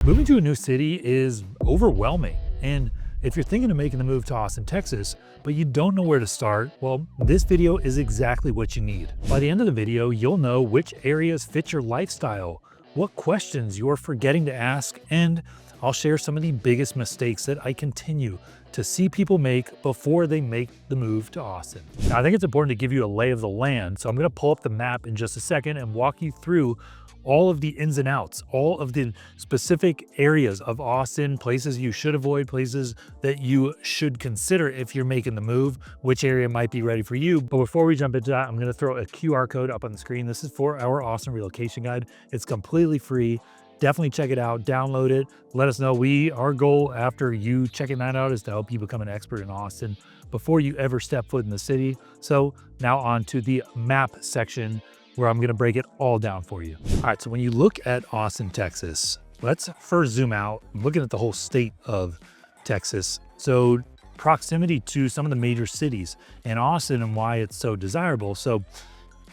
Moving to a new city is overwhelming. And if you're thinking of making the move to Austin, Texas, but you don't know where to start, well, this video is exactly what you need. By the end of the video, you'll know which areas fit your lifestyle, what questions you're forgetting to ask, and I'll share some of the biggest mistakes that I continue to see people make before they make the move to Austin. Now, I think it's important to give you a lay of the land, so I'm gonna pull up the map in just a second and walk you through all of the ins and outs, all of the specific areas of Austin, places you should avoid, places that you should consider if you're making the move, which area might be ready for you. But before we jump into that, I'm gonna throw a QR code up on the screen. This is for our Austin relocation guide. It's completely free. Definitely check it out, download it. Let us know. Our goal after you checking that out is to help you become an expert in Austin before you ever step foot in the city. So now on to the map section, where I'm gonna break it all down for you. All right, so when you look at Austin, Texas, let's first zoom out, looking at the whole state of Texas. So proximity to some of the major cities in Austin and why it's so desirable. So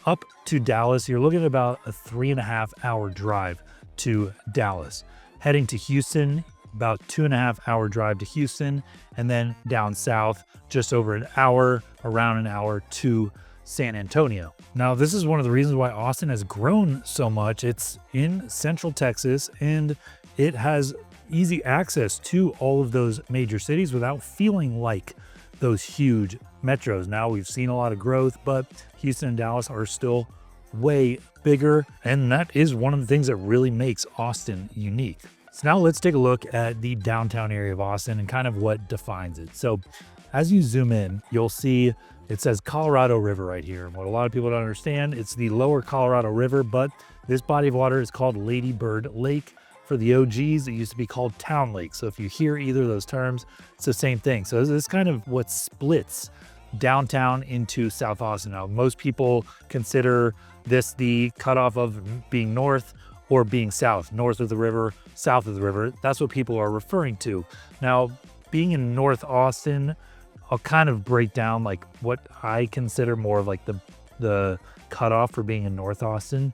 up to Dallas, you're looking at about a 3.5 hour drive to Dallas. Heading to Houston, about 2.5 hour drive to Houston, and then down south, just over an hour, around an hour to San Antonio. Now, this is one of the reasons why Austin has grown so much. It's in central Texas and it has easy access to all of those major cities without feeling like those huge metros. Now, we've seen a lot of growth, but Houston and Dallas are still way bigger. And that is one of the things that really makes Austin unique. So now let's take a look at the downtown area of Austin and kind of what defines it. So as you zoom in, you'll see it says Colorado River right here. And what a lot of people don't understand, it's the lower Colorado River, but this body of water is called Lady Bird Lake. For the OGs, it used to be called Town Lake. So if you hear either of those terms, it's the same thing. So this is kind of what splits downtown into South Austin. Now, most people consider this the cutoff of being north or being south, north of the river, south of the river. That's what people are referring to. Now, being in North Austin, I'll kind of break down like what I consider more of like the cutoff for being in North Austin,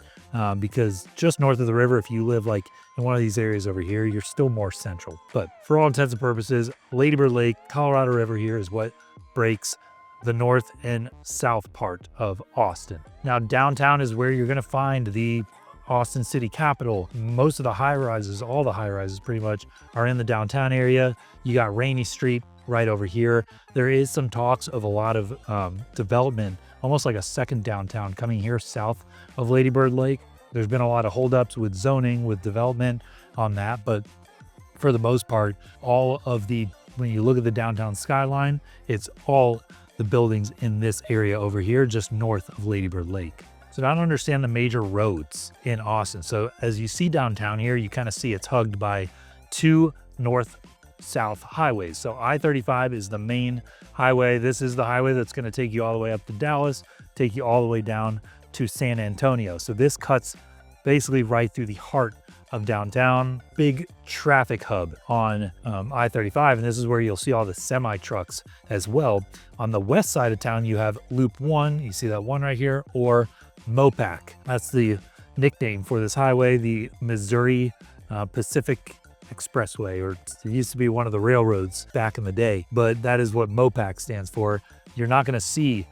because just north of the river, if you live like in one of these areas over here, you're still more central. But for all intents and purposes, Lady Bird Lake, Colorado River here is what breaks the north and south part of Austin. Now, downtown is where you're gonna find the Austin City Capitol. Most of the high rises, all the high rises pretty much, are in the downtown area. You got Rainey Street right over here. There is some talks of a lot of development, almost like a second downtown coming here south of Lady Bird Lake. There's been a lot of holdups with zoning, with development on that, but for the most part, when you look at the downtown skyline, it's all the buildings in this area over here, just north of Lady Bird Lake. So now to understand the major roads in Austin. So as you see downtown here, you kind of see it's hugged by two north-south highways. So I-35 is the main highway. This is the highway that's going to take you all the way up to Dallas, take you all the way down to San Antonio. So this cuts basically right through the heart of downtown, big traffic hub on I-35. And this is where you'll see all the semi trucks as well. On the west side of town, you have Loop 1. You see that one right here, or MOPAC. That's the nickname for this highway, the Missouri Pacific Expressway, or it used to be one of the railroads back in the day, but that is what MOPAC stands for. You're not going to see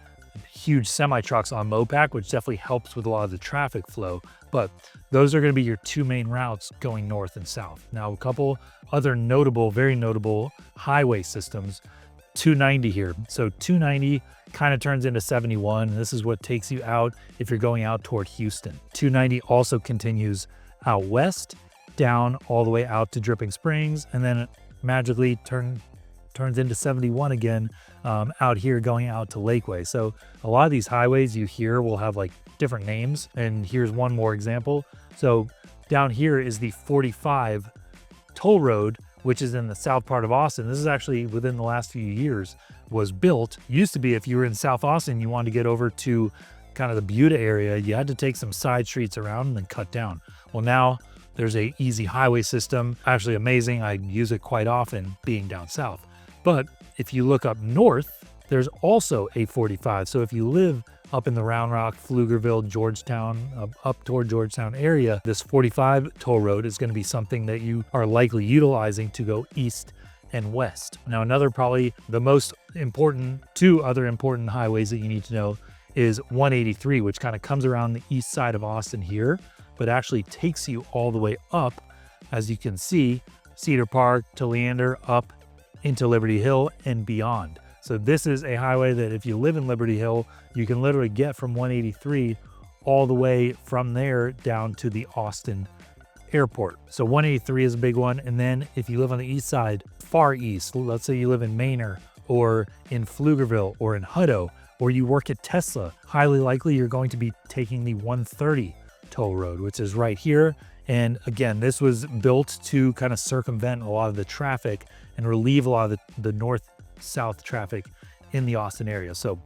huge semi trucks on MOPAC, which definitely helps with a lot of the traffic flow, but those are going to be your two main routes going north and south. Now, a couple other very notable highway systems. 290 here. So 290 kind of turns into 71. This is what takes you out if you're going out toward Houston. 290 also continues out west, down all the way out to Dripping Springs, and then it magically turns into 71 again out here going out to Lakeway. So a lot of these highways you hear will have like different names, and here's one more example. So down here is the 45 toll road, which is in the south part of Austin. This is actually within the last few years was built. Used to be if you were in South Austin, you wanted to get over to kind of the Buda area, you had to take some side streets around and then cut down. Well, now there's a easy highway system, actually amazing. I use it quite often being down south. But if you look up north, there's also a 45. So if you live up in the Round Rock, Pflugerville, Georgetown, up toward Georgetown area, this 45 toll road is going to be something that you are likely utilizing to go east and west. Now, probably the most important, two other important highways that you need to know is 183, which kind of comes around the east side of Austin here, but actually takes you all the way up, as you can see, Cedar Park to Leander, up into Liberty Hill and beyond. So this is a highway that if you live in Liberty Hill, you can literally get from 183 all the way from there down to the Austin airport. So 183 is a big one. And then if you live on the east side, far east, let's say you live in Manor or in Pflugerville or in Hutto, or you work at Tesla, highly likely you're going to be taking the 130 toll road, which is right here. And again, this was built to kind of circumvent a lot of the traffic and relieve a lot of the north-south traffic in the Austin area. So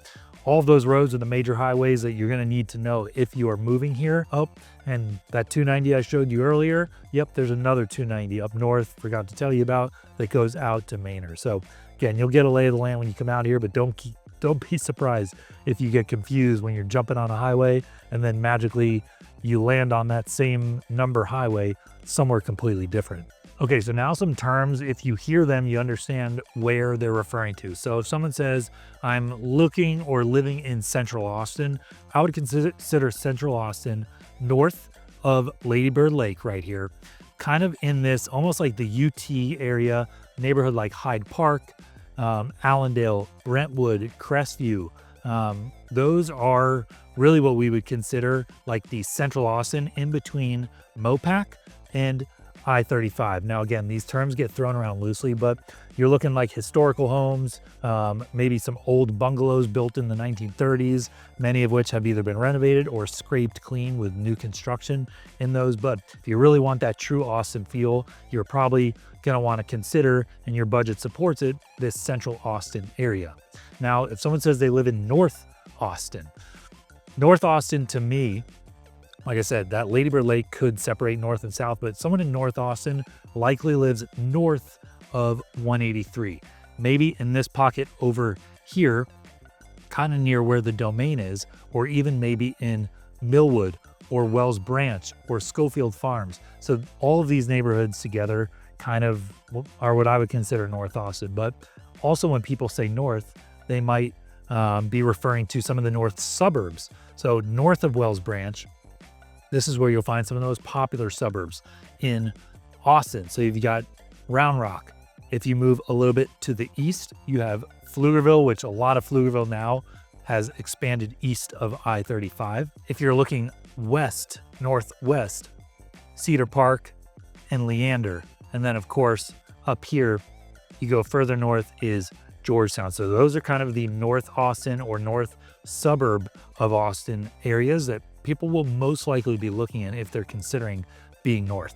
all of those roads are the major highways that you're going to need to know if you are moving here. Oh, and that 290 I showed you earlier, yep, there's another 290 up north, forgot to tell you about, that goes out to Manor. So again, you'll get a lay of the land when you come out here, but don't be surprised if you get confused when you're jumping on a highway and then magically you land on that same number highway somewhere completely different. Okay, so now some terms, if you hear them, you understand where they're referring to. So if someone says, I'm looking or living in Central Austin, I would consider Central Austin north of Lady Bird Lake right here, kind of in this almost like the UT area, neighborhood like Hyde Park, Allendale, Brentwood, Crestview. Those are really what we would consider like the Central Austin in between Mopac and I-35. Now, again, these terms get thrown around loosely, but you're looking like historical homes, maybe some old bungalows built in the 1930s, many of which have either been renovated or scraped clean with new construction in those. But if you really want that true Austin feel, you're probably going to want to consider, and your budget supports it, this Central Austin area. Now, if someone says they live in North Austin to me, like I said, that Lady Bird Lake could separate north and south, but someone in North Austin likely lives north of 183. Maybe in this pocket over here, kind of near where the Domain is, or even maybe in Millwood or Wells Branch or Schofield Farms. So all of these neighborhoods together kind of are what I would consider North Austin. But also when people say north, they might be referring to some of the north suburbs. So north of Wells Branch, this is where you'll find some of the most popular suburbs in Austin. So you've got Round Rock. If you move a little bit to the east, you have Pflugerville, which a lot of Pflugerville now has expanded east of I-35. If you're looking west, northwest, Cedar Park and Leander. And then of course, up here, you go further north is Georgetown. So those are kind of the North Austin or north suburb of Austin areas that people will most likely be looking in if they're considering being north.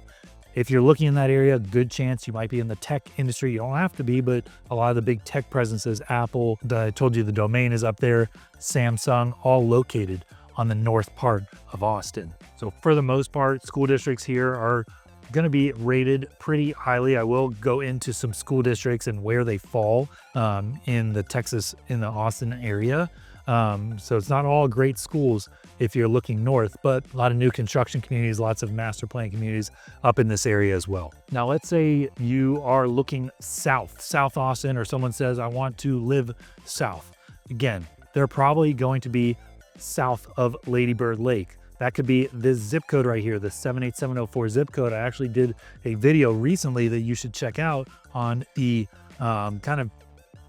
If you're looking in that area, good chance you might be in the tech industry. You don't have to be, but a lot of the big tech presences, Apple, I told you the Domain is up there, Samsung, all located on the north part of Austin. So for the most part, school districts here are going to be rated pretty highly. I will go into some school districts and where they fall in the Austin area. So it's not all great schools if you're looking north, but a lot of new construction communities, lots of master plan communities up in this area as well. Now, let's say you are looking South Austin, or someone says, I want to live south. Again, they're probably going to be south of Lady Bird Lake. That could be this zip code right here, the 78704 zip code. I actually did a video recently that you should check out on the kind of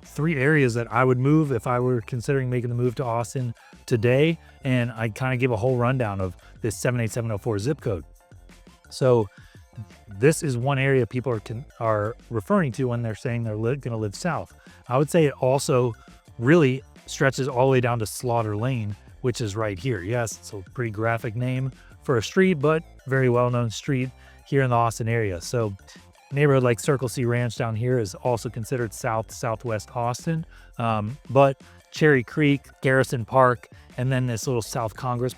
3 areas that I would move if I were considering making the move to Austin today. And I kind of give a whole rundown of this 78704 zip code. So this is one area people are referring to when they're saying they're going to live south. I would say it also really stretches all the way down to Slaughter Lane, which is right here. Yes, it's a pretty graphic name for a street, but very well-known street here in the Austin area. So neighborhood like Circle C Ranch down here is also considered southwest Austin. But Cherry Creek, Garrison Park, and then this little South Congress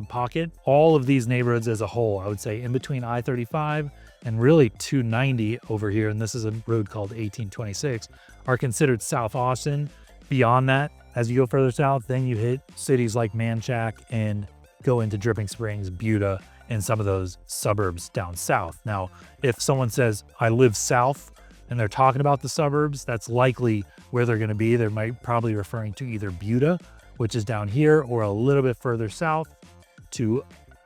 pocket, all of these neighborhoods as a whole, I would say in between I-35 and really 290 over here, and this is a road called 1826, are considered South Austin. Beyond that, as you go further south, then you hit cities like Manchac and go into Dripping Springs, Buda, and some of those suburbs down south. Now, if someone says, I live south, and they're talking about the suburbs, that's likely where they're going to be. They might probably referring to either Buda, which is down here, or a little bit further south to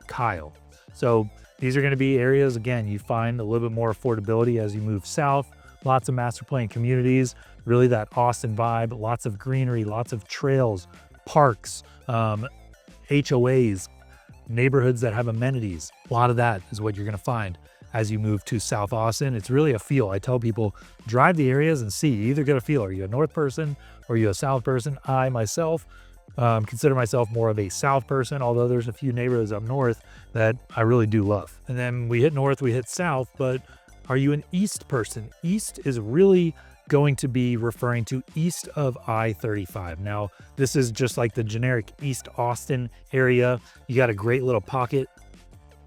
Kyle. So these are going to be areas, again, you find a little bit more affordability as you move south. Lots of master plan communities, really that Austin vibe, lots of greenery, lots of trails, parks, HOAs, neighborhoods that have amenities. A lot of that is what you're going to find as you move to South Austin. It's really a feel. I tell people, drive the areas and see. You either get a feel. Are you a north person or are you a south person? I myself consider myself more of a south person, although there's a few neighborhoods up north that I really do love. And then we hit north, we hit south, but are you an east person? East is really going to be referring to east of I-35. Now, this is just like the generic East Austin area. You got a great little pocket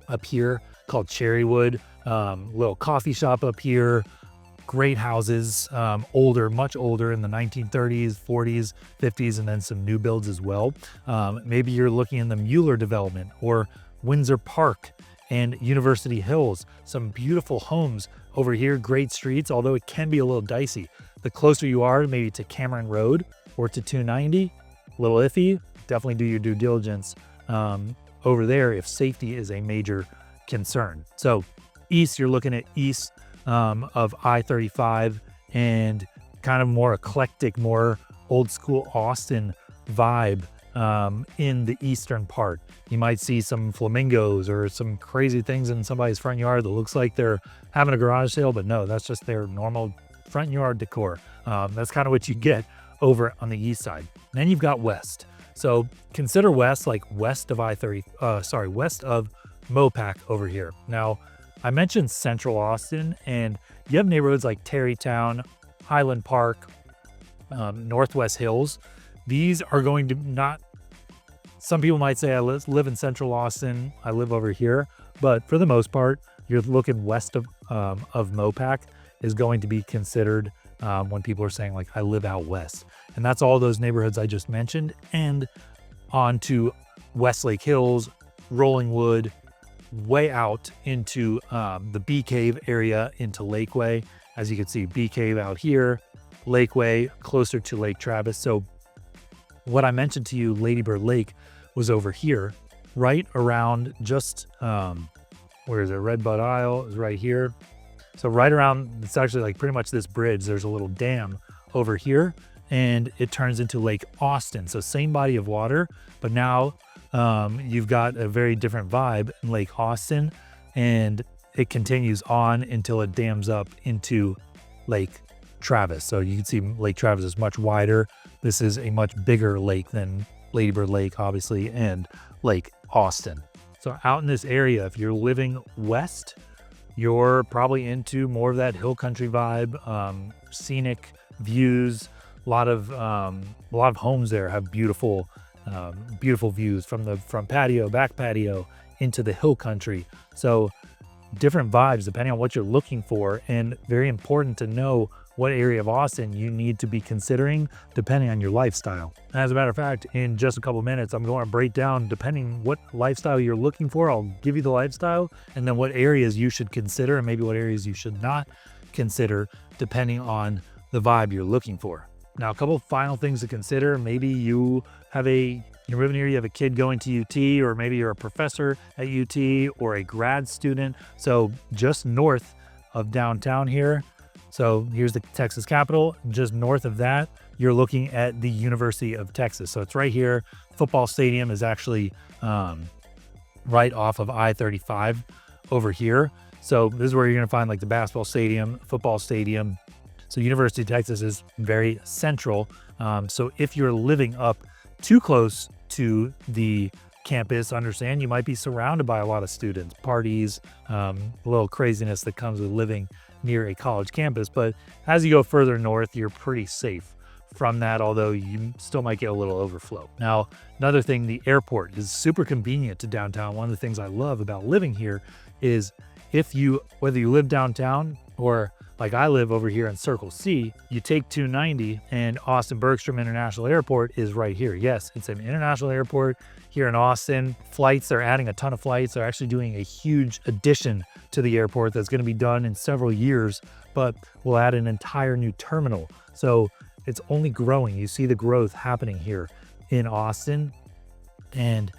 up here called Cherrywood, little coffee shop up here, great houses, older, much older in the 1930s, 40s, 50s, and then some new builds as well. Maybe you're looking in the Mueller development or Windsor Park and University Hills, some beautiful homes over here, great streets, although it can be a little dicey. The closer you are maybe to Cameron Road or to 290, a little iffy. Definitely do your due diligence over there if safety is a major concern. So east, you're looking at east of I-35 and kind of more eclectic, more old school Austin vibe in the eastern part. You might see some flamingos or some crazy things in somebody's front yard that looks like they're having a garage sale, but no, that's just their normal front yard decor. That's kind of what you get over on the east side. And then you've got west. So consider west like west of west of Mopac over here. Now, I mentioned Central Austin, and you have neighborhoods like Terrytown, Highland Park, Northwest Hills. These are going to not, some people might say I live in Central Austin, I live over here, but for the most part, you're looking west of Mopac is going to be considered when people are saying like, I live out west. And that's all those neighborhoods I just mentioned, and on to Westlake Hills, Rolling Wood, way out into the Bee Cave area into Lakeway. As you can see, Bee Cave out here, Lakeway closer to Lake Travis. So what I mentioned to you, Lady Bird Lake, was over here, right around just, where is it? Red Bud Isle is right here. So right around, it's actually like pretty much this bridge. There's a little dam over here and it turns into Lake Austin. So same body of water, but now you've got a very different vibe in Lake Austin, and it continues on until it dams up into Lake Travis. So you can see Lake Travis is much wider. This is a much bigger lake than Lady Bird Lake, obviously, and Lake Austin. So out in this area, if you're living west, you're probably into more of that hill country vibe, scenic views. A lot of homes there have beautiful views from the front patio, back patio, into the hill country. So different vibes depending on what you're looking for, and very important to know what area of Austin you need to be considering depending on your lifestyle. As a matter of fact, in just a couple minutes, I'm going to break down depending what lifestyle you're looking for. I'll give you the lifestyle and then what areas you should consider and maybe what areas you should not consider depending on the vibe you're looking for. Now, a couple of final things to consider. Maybe you're moving here, you have a kid going to UT, or maybe you're a professor at UT or a grad student. So just north of downtown here. So here's the Texas Capitol. Just north of that, you're looking at the University of Texas. So it's right here. Football stadium is actually right off of I-35 over here. So this is where you're going to find like the basketball stadium, football stadium. So University of Texas is very central. So if you're living up too close to the campus, understand you might be surrounded by a lot of students, parties, a little craziness that comes with living near a college campus. But as you go further north, you're pretty safe from that, although you still might get a little overflow. Now, another thing, the airport is super convenient to downtown. One of the things I love about living here is whether you live downtown Or like I live over here in Circle C, you take 290 and Austin Bergstrom International Airport is right here. Yes, it's an international airport here in Austin. Flights, they're adding a ton of flights. They're actually doing a huge addition to the airport that's going to be done in several years, but we'll add an entire new terminal. So it's only growing. You see the growth happening here in Austin. And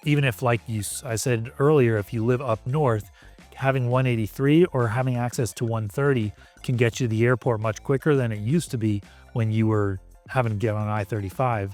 even if, like I said earlier, if you live up north, having 183 or having access to 130 can get you to the airport much quicker than it used to be when you were having to get on I-35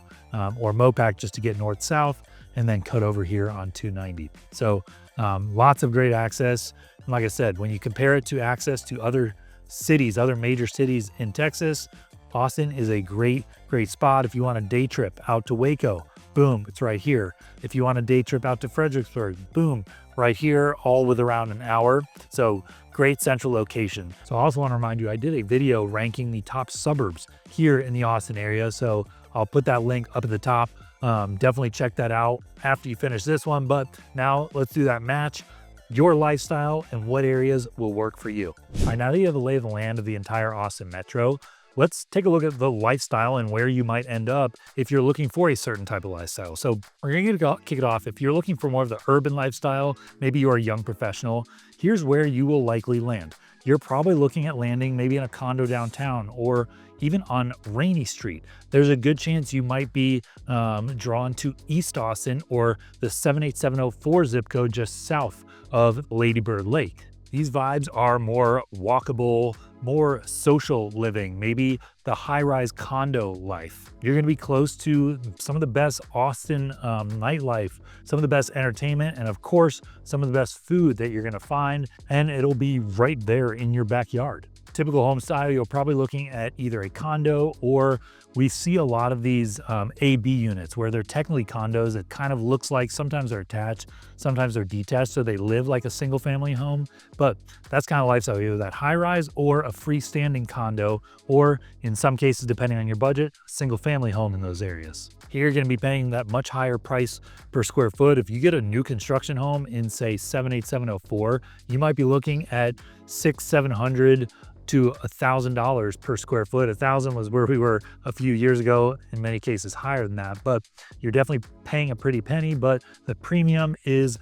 or Mopac just to get north-south and then cut over here on 290. So lots of great access. And like I said, when you compare it to access to other cities, other major cities in Texas, Austin is a great spot. If you want a day trip out to Waco, boom, it's right here. If you want a day trip out to Fredericksburg, boom, right here, all with around an hour. So great central location. So I also want to remind you, I did a video ranking the top suburbs here in the Austin area. So I'll put that link up at the top. Definitely check that out after you finish this one. But now let's do that match your lifestyle and what areas will work for you. All right, now that you have the lay of the land of the entire Austin metro, let's take a look at the lifestyle and where you might end up if you're looking for a certain type of lifestyle. So we're going to kick it off. If you're looking for more of the urban lifestyle, maybe you're a young professional, here's where you will likely land. You're probably looking at landing maybe in a condo downtown or even on Rainy Street. There's a good chance you might be drawn to East Austin or the 78704 zip code just south of Lady Bird Lake. These vibes are more walkable, more social living, maybe the high-rise condo life. You're going to be close to some of the best Austin nightlife, some of the best entertainment, and of course, some of the best food that you're going to find, and it'll be right there in your backyard. Typical home style, you're probably looking at either a condo or we see a lot of these AB units where they're technically condos. It kind of looks like sometimes they're attached, sometimes they're detached, so they live like a single family home. But that's kind of lifestyle, either that high rise or a freestanding condo, or in some cases, depending on your budget, a single family home in those areas. Here you're going to be paying that much higher price per square foot. If you get a new construction home in say 78704, you might be looking at $600-700 to $1,000 per square foot. 1,000 was where we were a few years ago, in many cases higher than that, but you're definitely paying a pretty penny. But the premium is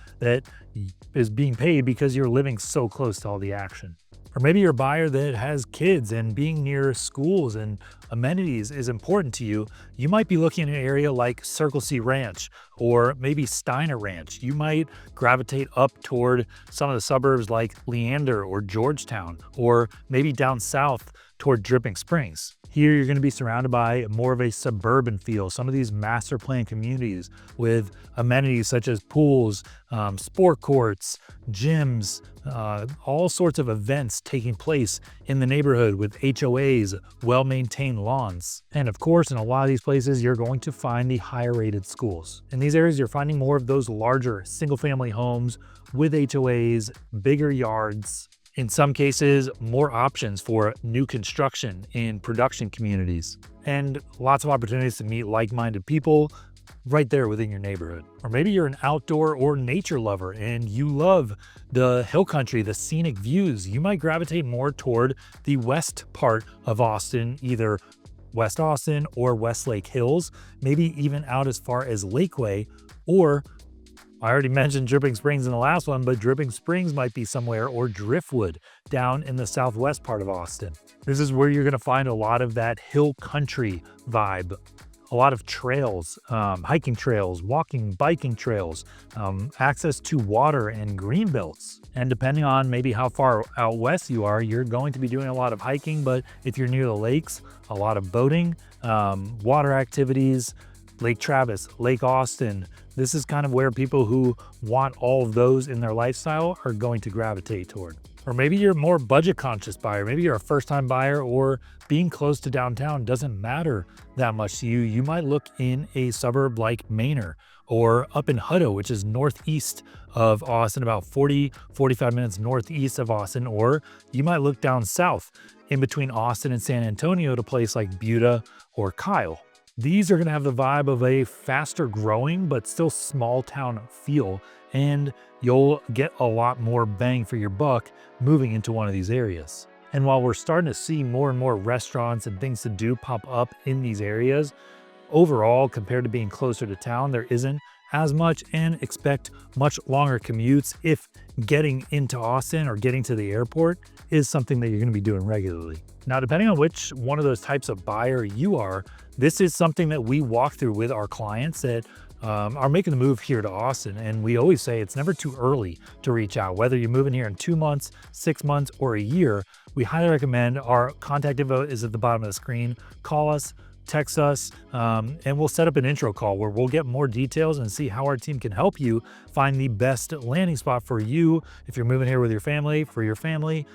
being paid because you're living so close to all the action. Or maybe you're a buyer that has kids and being near schools and amenities is important to you. You might be looking at an area like Circle C Ranch or maybe Steiner Ranch. You might gravitate up toward some of the suburbs like Leander or Georgetown, or maybe down south toward Dripping Springs. Here you're going to be surrounded by more of a suburban feel. Some of these master plan communities with amenities such as pools, sport courts, gyms, all sorts of events taking place in the neighborhood with HOAs, well-maintained lawns. And of course, in a lot of these places, you're going to find the higher rated schools. In these areas, you're finding more of those larger single-family homes with HOAs, bigger yards, in some cases, more options for new construction in production communities, and lots of opportunities to meet like-minded people right there within your neighborhood. Or maybe you're an outdoor or nature lover and you love the hill country, the scenic views. You might gravitate more toward the west part of Austin, either West Austin or Westlake Hills, maybe even out as far as Lakeway, or I already mentioned Dripping Springs in the last one, but Dripping Springs might be somewhere, or Driftwood down in the southwest part of Austin. This is where you're going to find a lot of that hill country vibe, a lot of trails, hiking trails, walking, biking trails, access to water and green belts. And depending on maybe how far out west you are, you're going to be doing a lot of hiking, but if you're near the lakes, a lot of boating, water activities, Lake Travis, Lake Austin. This is kind of where people who want all of those in their lifestyle are going to gravitate toward. Or maybe you're a more budget conscious buyer. Maybe you're a first time buyer, or being close to downtown doesn't matter that much to you. You might look in a suburb like Manor, or up in Hutto, which is northeast of Austin, about 40-45 minutes northeast of Austin. Or you might look down south in between Austin and San Antonio at a place like Buda or Kyle. These are going to have the vibe of a faster growing but still small town feel, and you'll get a lot more bang for your buck moving into one of these areas. And while we're starting to see more and more restaurants and things to do pop up in these areas, overall, compared to being closer to town, there isn't as much, and expect much longer commutes if getting into Austin or getting to the airport is something that you're going to be doing regularly. Now, depending on which one of those types of buyer you are, this is something that we walk through with our clients that are making the move here to Austin. And we always say it's never too early to reach out. Whether you're moving here in 2 months, 6 months, or a year, we highly recommend. Our contact info is at the bottom of the screen. Call us, text us, and we'll set up an intro call where we'll get more details and see how our team can help you find the best landing spot for you if you're moving here with your family, for your family,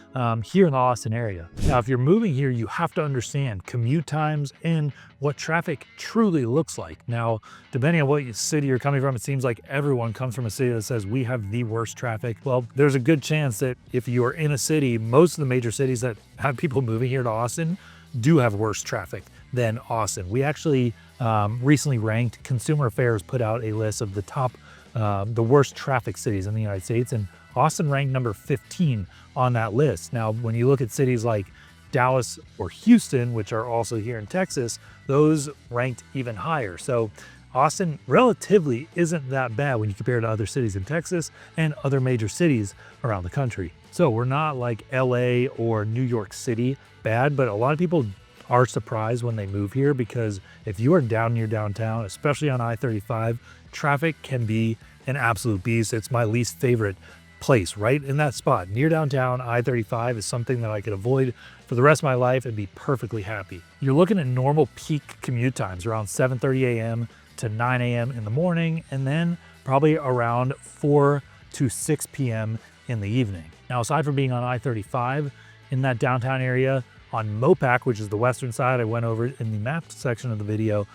here in the Austin area. Now, if you're moving here, you have to understand commute times and what traffic truly looks like. Now, depending on what city you're coming from, it seems like everyone comes from a city that says we have the worst traffic. Well, there's a good chance that if you are in a city, most of the major cities that have people moving here to Austin do have worse traffic than Austin. We actually recently ranked, Consumer Affairs put out a list of the top, the worst traffic cities in the United States, and Austin ranked number 15 on that list. Now, when you look at cities like Dallas or Houston, which are also here in Texas, those ranked even higher. So Austin relatively isn't that bad when you compare to other cities in Texas and other major cities around the country. So we're not like LA or New York City bad, but a lot of people are surprised when they move here, because if you are down near downtown, especially on I-35, traffic can be an absolute beast. It's my least favorite place, right in that spot. Near downtown, I-35 is something that I could avoid for the rest of my life and be perfectly happy. You're looking at normal peak commute times around 7:30 a.m. to 9 a.m. in the morning, and then probably around 4 to 6 p.m. in the evening. Now, aside from being on I-35 in that downtown area, on Mopac, which is the western side, I went over in the map section of the video,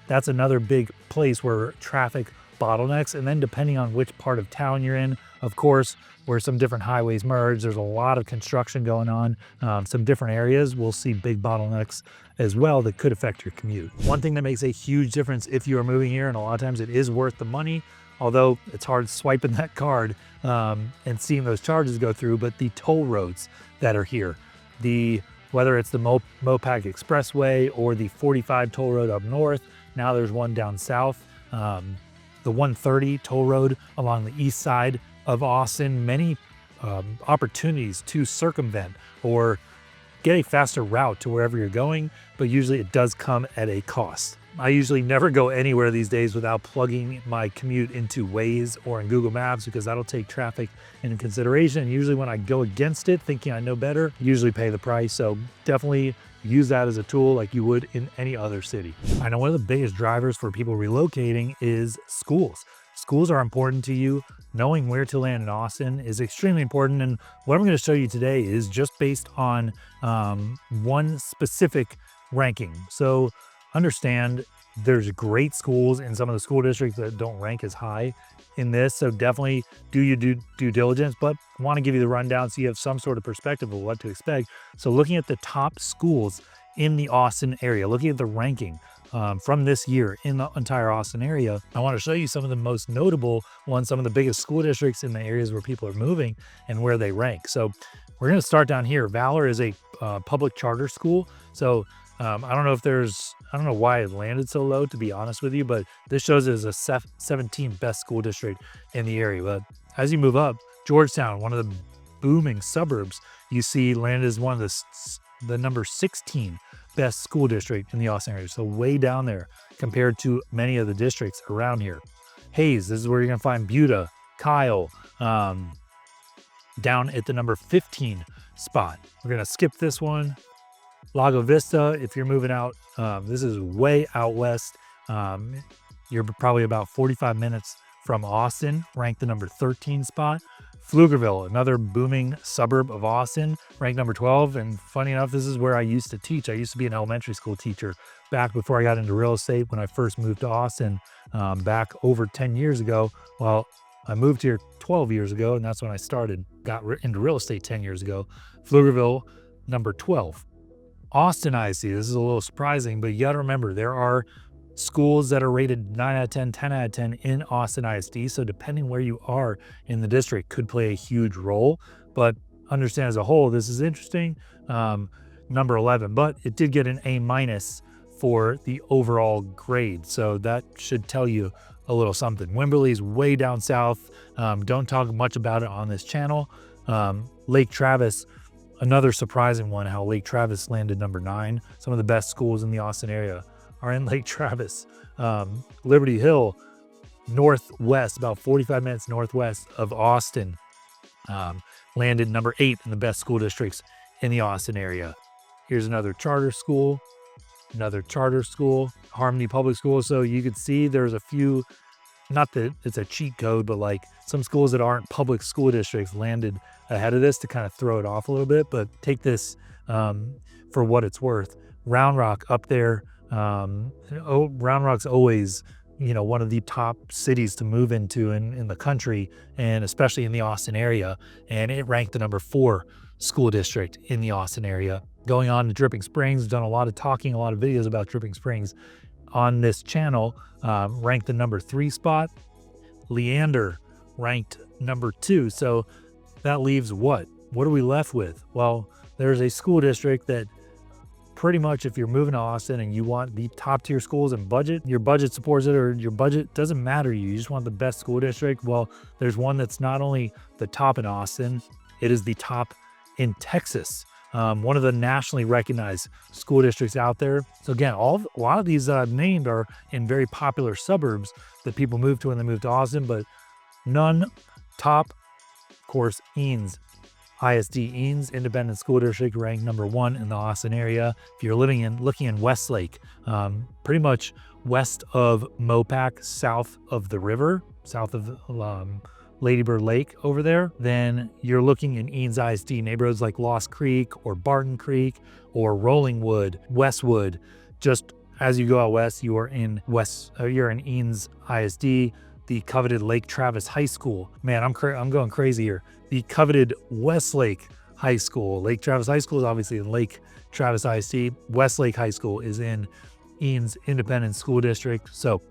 that's another big place where traffic bottlenecks. And then depending on which part of town you're in, of course, where some different highways merge, there's a lot of construction going on. Some different areas will see big bottlenecks as well that could affect your commute. One thing that makes a huge difference if you are moving here, and a lot of times it is worth the money, although it's hard swiping that card and seeing those charges go through, but the toll roads that are here, whether it's the Mopac Expressway or the 45 toll road up north, now there's one down south, the 130 toll road along the east side of Austin, many opportunities to circumvent or get a faster route to wherever you're going, but usually it does come at a cost. I usually never go anywhere these days without plugging my commute into Waze or in Google Maps, because that'll take traffic into consideration. And usually when I go against it, thinking I know better, usually pay the price. So definitely use that as a tool like you would in any other city. I know one of the biggest drivers for people relocating is schools. Schools are important to you. Knowing where to land in Austin is extremely important. And what I'm going to show you today is just based on one specific ranking. So understand there's great schools in some of the school districts that don't rank as high in this. So definitely do your due diligence, but I want to give you the rundown so you have some sort of perspective of what to expect. So looking at the top schools in the Austin area, looking at the ranking from this year in the entire Austin area, I want to show you some of the most notable ones, some of the biggest school districts in the areas where people are moving and where they rank. So we're going to start down here. Valor is a public charter school. So I don't know why it landed so low, to be honest with you, but this shows it as a 17th best school district in the area. But as you move up, Georgetown, one of the booming suburbs, you see landed as one of the number 16 best school district in the Austin area. So way down there compared to many of the districts around here. Hayes, this is where you're going to find Buda, Kyle, down at the number 15 spot. We're going to skip this one. Lago Vista, if you're moving out, this is way out west. You're probably about 45 minutes from Austin, ranked the number 13 spot. Pflugerville, another booming suburb of Austin, ranked number 12. And funny enough, this is where I used to teach. I used to be an elementary school teacher back before I got into real estate when I first moved to Austin back over 10 years ago. Well, I moved here 12 years ago, and that's when I got into real estate 10 years ago. Pflugerville, number 12. Austin ISD, this is a little surprising, but you got to remember there are schools that are rated 9 out of 10, 10 out of 10 in Austin ISD. So depending where you are in the district could play a huge role. But understand as a whole, this is interesting. Number 11, but it did get an A- for the overall grade. So that should tell you a little something. Wimberley's way down south. Don't talk much about it on this channel. Lake Travis, another surprising one, how Lake Travis landed number 9. Some of the best schools in the Austin area are in Lake Travis. Liberty Hill, northwest, about 45 minutes northwest of Austin, landed number 8 in the best school districts in the Austin area. Here's another charter school, Harmony Public School. So you could see there's a few, not that it's a cheat code, but like some schools that aren't public school districts landed ahead of this to kind of throw it off a little bit. But take this for what it's worth. Round Rock up there. Round Rock's always, one of the top cities to move into in the country, and especially in the Austin area. And it ranked the number 4 school district in the Austin area. Going on to Dripping Springs, done a lot of talking, a lot of videos about Dripping Springs on this channel. Ranked the number 3 spot. Leander ranked number 2. So that leaves what? What are we left with? Well, there's a school district that pretty much, if you're moving to Austin and you want the top tier schools and budget, your budget supports it, or your budget doesn't matter to you, you just want the best school district. Well, there's one that's not only the top in Austin, it is the top in Texas. One of the nationally recognized school districts out there. So again, a lot of these named are in very popular suburbs that people move to when they move to Austin, but none top. Of course, Eanes, ISD Eanes Independent School District, ranked number 1 in the Austin area. If you're looking in Westlake, pretty much west of Mopac, south of the river, south of Lady Bird Lake over there, then you're looking in Eanes ISD neighborhoods like Lost Creek or Barton Creek or Rollingwood, Westwood. Just as you go out west, you're in Eanes ISD, the coveted Lake Travis High School. Man, I'm going crazy here. The coveted Westlake High School. Lake Travis High School is obviously in Lake Travis ISD. Westlake High School is in Eanes Independent School District. So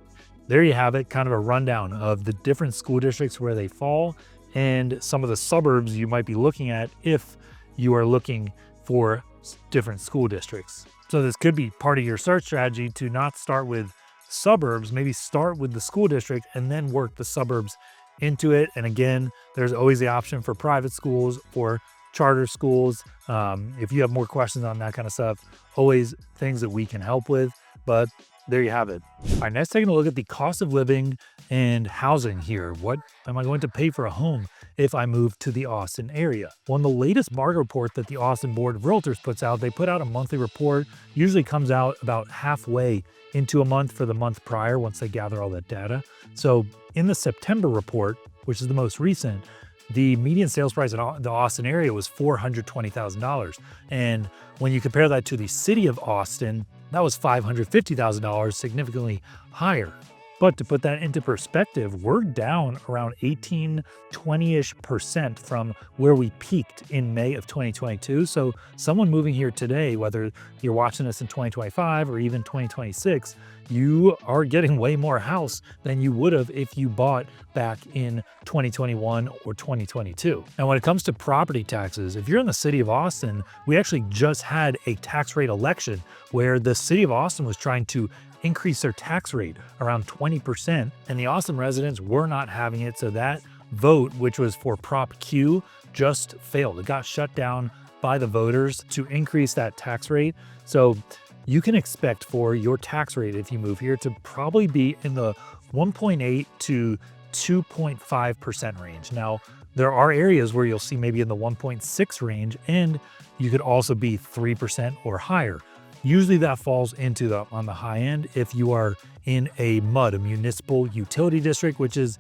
there you have it, kind of a rundown of the different school districts where they fall and some of the suburbs you might be looking at if you are looking for different school districts. So this could be part of your search strategy to not start with suburbs, maybe start with the school district and then work the suburbs into it. And again, there's always the option for private schools or charter schools. If you have more questions on that kind of stuff, always things that we can help with. But there you have it. All right, next taking a look at the cost of living and housing here. What am I going to pay for a home if I move to the Austin area? Well, in the latest market report that the Austin Board of Realtors puts out, they put out a monthly report, usually comes out about halfway into a month for the month prior once they gather all that data. So in the September report, which is the most recent, the median sales price in the Austin area was $420,000. And when you compare that to the city of Austin, that was $550,000, significantly higher. But to put that into perspective, we're down around 20-ish% from where we peaked in May of 2022. So someone moving here today, whether you're watching this in 2025 or even 2026, you are getting way more house than you would have if you bought back in 2021 or 2022. And when it comes to property taxes, if you're in the city of Austin, we actually just had a tax rate election where the city of Austin was trying to increase their tax rate around 20%, and the Austin residents were not having it. So that vote, which was for Prop Q, just failed. It got shut down by the voters to increase that tax rate. So you can expect for your tax rate if you move here to probably be in the 1.8 to 2.5% range. Now, there are areas where you'll see maybe in the 1.6 range, and you could also be 3% or higher. Usually that falls into on the high end if you are in a MUD, a municipal utility district, which is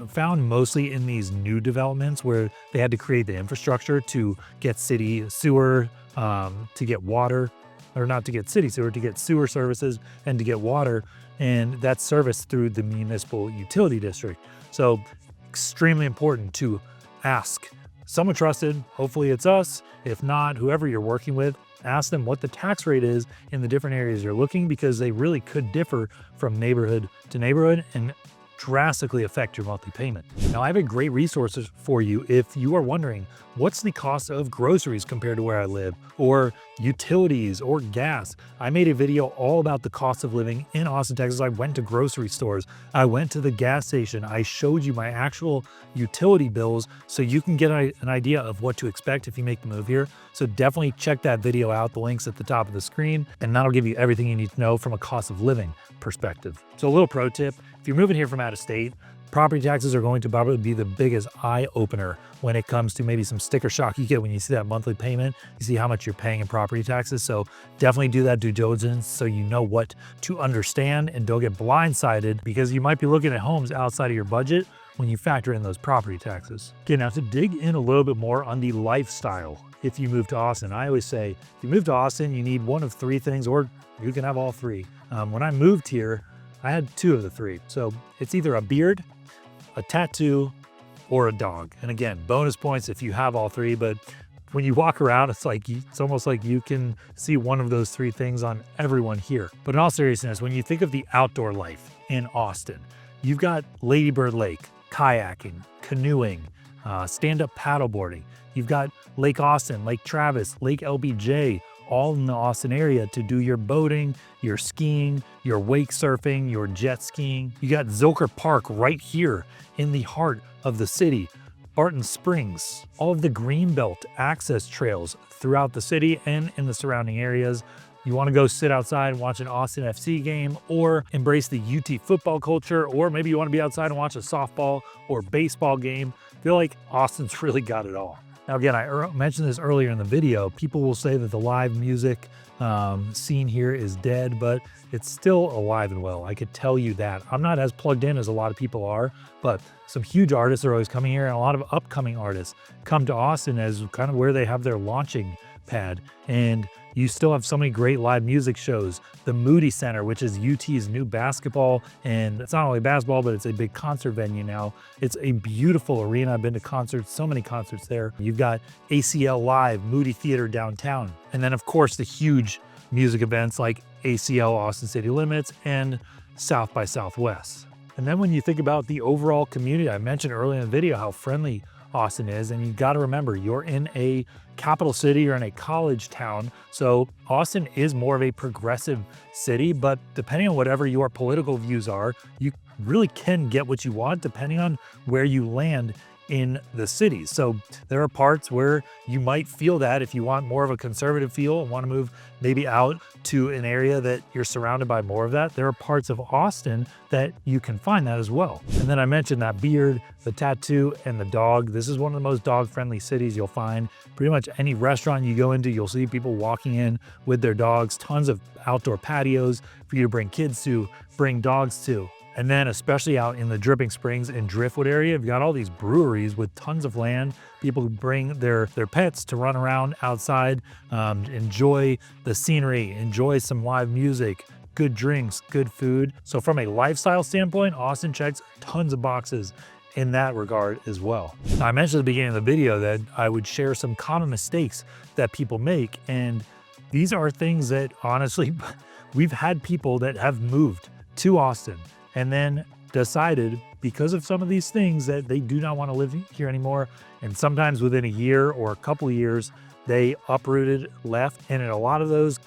found mostly in these new developments where they had to create the infrastructure to get city sewer, to get water, or not to get city sewer, to get sewer services and to get water, and that's serviced through the municipal utility district. So extremely important to ask someone trusted, hopefully it's us, if not, whoever you're working with, ask them what the tax rate is in the different areas you're looking, because they really could differ from neighborhood to neighborhood. And drastically affect your monthly payment. Now, I have a great resource for you if you are wondering what's the cost of groceries compared to where I live, or utilities, or gas. I made a video all about the cost of living in Austin, Texas. I went to grocery stores, I went to the gas station, I showed you my actual utility bills so you can get an idea of what to expect if you make the move here. So definitely check that video out. The link's at the top of the screen, and that'll give you everything you need to know from a cost of living perspective. So a little pro tip, if you're moving here from out of state, property taxes are going to probably be the biggest eye opener when it comes to maybe some sticker shock you get when you see that monthly payment. You see how much you're paying in property taxes. So definitely do that due diligence so you know what to understand and don't get blindsided, because you might be looking at homes outside of your budget when you factor in those property taxes. Okay, now to dig in a little bit more on the lifestyle if you move to Austin. I always say, if you move to Austin, you need one of three things, or you can have all three. When I moved here, I had two of the three. So it's either a beard, a tattoo, or a dog. And again, bonus points if you have all three, but when you walk around, it's almost like you can see one of those three things on everyone here. But in all seriousness, when you think of the outdoor life in Austin, you've got Lady Bird Lake, kayaking, canoeing, stand-up paddleboarding. You've got Lake Austin, Lake Travis, Lake LBJ, all in the Austin area to do your boating, your skiing, your wake surfing, your jet skiing. You got Zilker Park right here in the heart of the city, Barton Springs, all of the Greenbelt access trails throughout the city and in the surrounding areas. You want to go sit outside and watch an Austin FC game, or embrace the UT football culture, or maybe you want to be outside and watch a softball or baseball game. I feel like Austin's really got it all. Now, again, I mentioned this earlier in the video. People will say that the live music scene here is dead, but it's still alive and well. I could tell you that. I'm not as plugged in as a lot of people are, but some huge artists are always coming here, and a lot of upcoming artists come to Austin as kind of where they have their launching pad. And you still have so many great live music shows. The Moody Center, which is UT's new basketball, and it's not only basketball, but it's a big concert venue now. It's a beautiful arena. I've been to concerts, so many concerts there. You've got ACL Live, Moody Theater downtown. And then, of course, the huge music events like ACL Austin City Limits and South by Southwest. And then when you think about the overall community, I mentioned earlier in the video how friendly Austin is, and you got to remember, you're in a capital city, you're in a college town. So Austin is more of a progressive city, but depending on whatever your political views are, you really can get what you want depending on where you land in the city. So there are parts where you might feel that if you want more of a conservative feel and want to move maybe out to an area that you're surrounded by more of that, there are parts of Austin that you can find that as well. And then I mentioned that beard, the tattoo, and the dog. This is one of the most dog-friendly cities you'll find. Pretty much any restaurant you go into, you'll see people walking in with their dogs, tons of outdoor patios for you to bring kids to, bring dogs to. And then especially out in the Dripping Springs and Driftwood area, you've got all these breweries with tons of land. People bring their pets to run around outside, enjoy the scenery, enjoy some live music, good drinks, good food. So from a lifestyle standpoint, Austin checks tons of boxes in that regard as well. Now, I mentioned at the beginning of the video that I would share some common mistakes that people make. And these are things that honestly, we've had people that have moved to Austin and then decided because of some of these things that they do not want to live here anymore. And sometimes within a year or a couple of years, they uprooted, left. And in a lot of those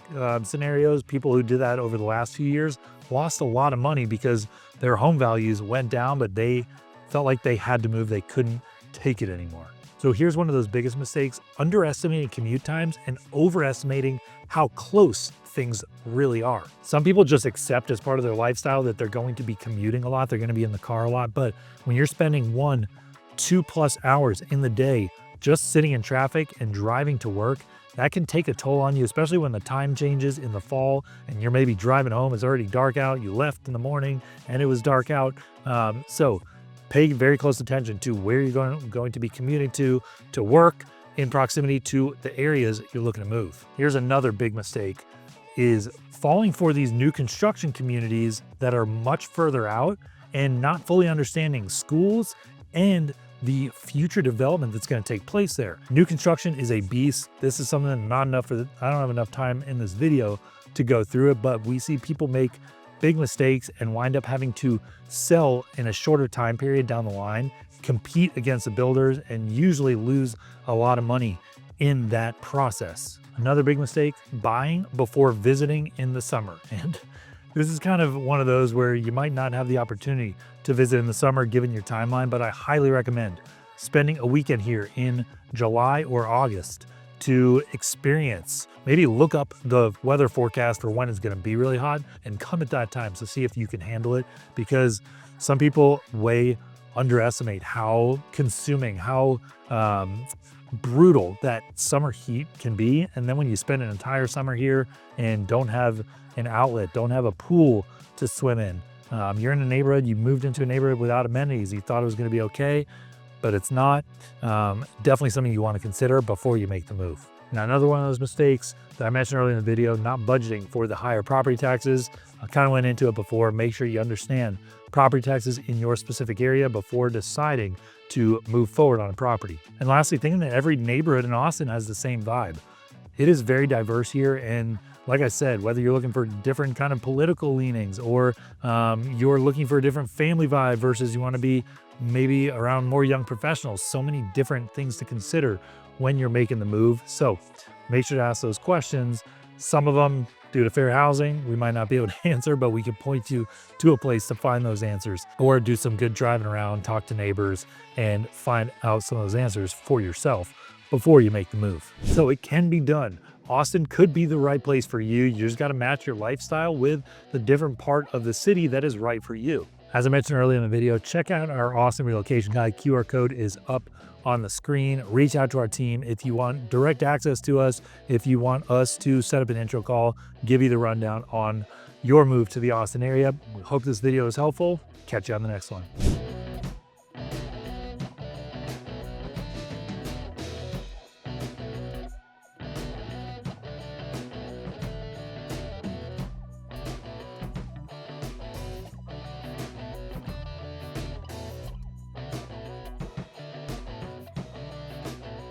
scenarios, people who did that over the last few years lost a lot of money because their home values went down, but they felt like they had to move. They couldn't take it anymore. So here's one of those biggest mistakes: underestimating commute times and overestimating how close things really are. Some people just accept as part of their lifestyle that they're going to be commuting a lot, they're going to be in the car a lot, but when you're spending 1-2+ hours in the day just sitting in traffic and driving to work, that can take a toll on you, especially when the time changes in the fall and you're maybe driving home, it's already dark out, you left in the morning and it was dark out. So pay very close attention to where you're going to be commuting to work in proximity to the areas you're looking to move. Here's another big mistake: is falling for these new construction communities that are much further out and not fully understanding schools and the future development that's going to take place there. New construction is a beast. This is something that I don't have enough time in this video to go through it, but we see people make big mistakes and wind up having to sell in a shorter time period down the line, compete against the builders, and usually lose a lot of money in that process. Another big mistake, buying before visiting in the summer. And this is kind of one of those where you might not have the opportunity to visit in the summer given your timeline, but I highly recommend spending a weekend here in July or August to experience, maybe look up the weather forecast for when it's going to be really hot and come at that time to see if you can handle it, because some people way underestimate how consuming, how brutal that summer heat can be. And then when you spend an entire summer here and don't have an outlet, don't have a pool to swim in, you're in a neighborhood, you moved into a neighborhood without amenities, you thought it was going to be okay, but it's not. Definitely something you want to consider before you make the move. Now, another one of those mistakes that I mentioned earlier in the video, not budgeting for the higher property taxes. I kind of went into it before. Make sure you understand property taxes in your specific area before deciding to move forward on a property. And lastly, thinking that every neighborhood in Austin has the same vibe. It is very diverse here, and like I said, whether you're looking for different kind of political leanings or you're looking for a different family vibe versus you want to be maybe around more young professionals, so many different things to consider when you're making the move. So make sure to ask those questions. Some of them, due to fair housing, we might not be able to answer, but we can point you to a place to find those answers, or do some good driving around, talk to neighbors, and find out some of those answers for yourself before you make the move. So it can be done. Austin could be the right place for you. You just got to match your lifestyle with the different part of the city that is right for you. As I mentioned earlier in the video, check out our Austin relocation guide. QR code is up on the screen. Reach out to our team if you want direct access to us, if you want us to set up an intro call, give you the rundown on your move to the Austin area. We hope this video is helpful. Catch you on the next one.